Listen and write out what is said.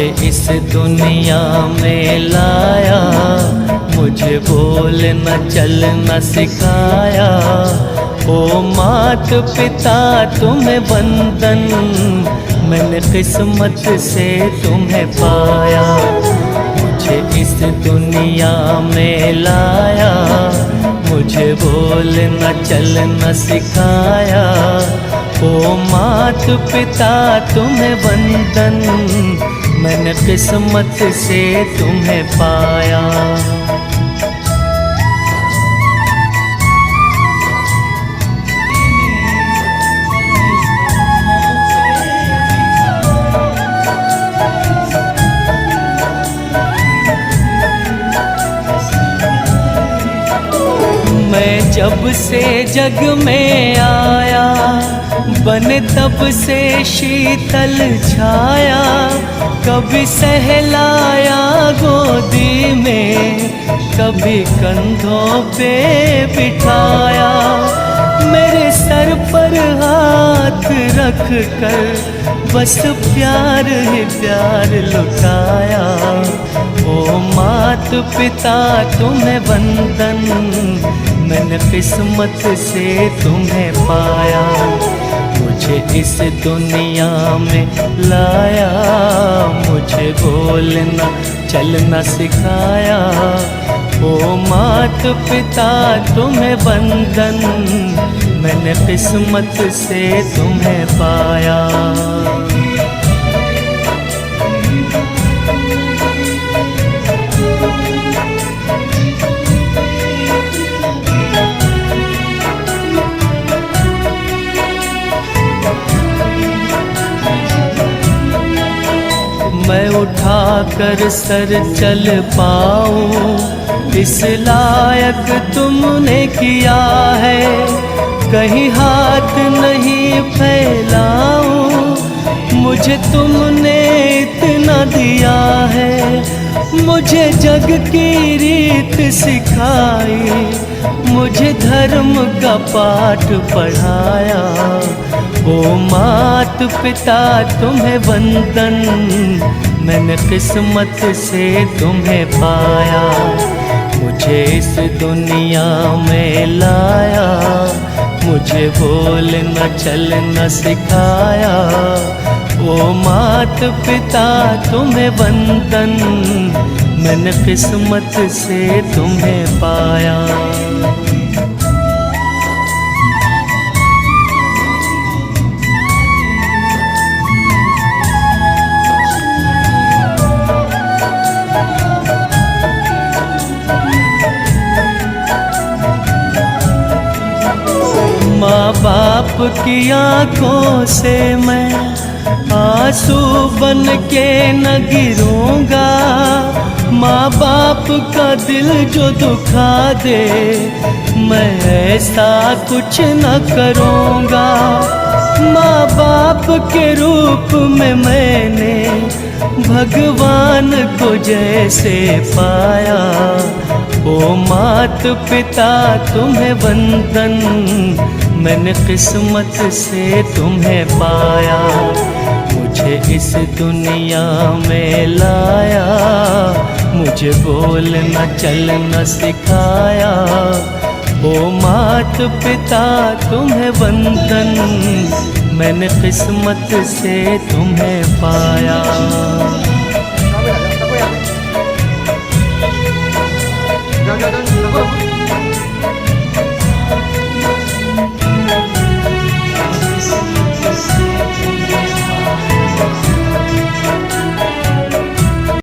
मुझे इस दुनिया में लाया, मुझे बोलना चलना सिखाया। ओ मात पिता तुम्हें वंदन, मैंने किस्मत से तुम्हें पाया। मुझे इस दुनिया में लाया, मुझे बोलना चलना सिखाया। ओ मात पिता तुम्हें वंदन, मैंने किस्मत से तुम्हें पाया। मैं जब से जग में आया, बने तब से शीतल छाया। कभी सहलाया गोदी में, कभी कंधों पे बिठाया। मेरे सर पर हाथ रख कर बस प्यार ही प्यार लुटाया। ओ मात पिता तुम्हें वंदन, मैंने किस्मत से तुम्हें पाया। मुझे इस दुनिया में लाया, मुझे बोलना चलना सिखाया। ओ मात पिता तुम्हें वंदन, मैंने किस्मत से तुम्हें पाया। मैं उठा कर सर चल पाऊं, इस लायक तुमने किया है। कहीं हाथ नहीं फैलाऊं, मुझे तुमने इतना दिया है। मुझे जग की रीत सिखाई, मुझे धर्म का पाठ पढ़ाया। ओ मात पिता तुम्हें वंदन, मैंने किस्मत से तुम्हें पाया। मुझे इस दुनिया में लाया, मुझे बोलना चलना सिखाया। ओ मात पिता तुम्हें वंदन, मैंने किस्मत से तुम्हें पाया। माँ बाप की आँखों से मैं आंसू बन के न गिरूंगा। माँ बाप का दिल जो दुखा दे, मैं ऐसा कुछ न करूँगा। माँ बाप के रूप में मैंने भगवान को जैसे पाया। ओ मात पिता तुम्हें वंदन, मैंने किस्मत से तुम्हें पाया। मुझे इस दुनिया में लाया, मुझे बोलना चलना सिखाया। ओ मात पिता तुम्हें वंदन, मैंने किस्मत से तुम्हें पाया। Jangan,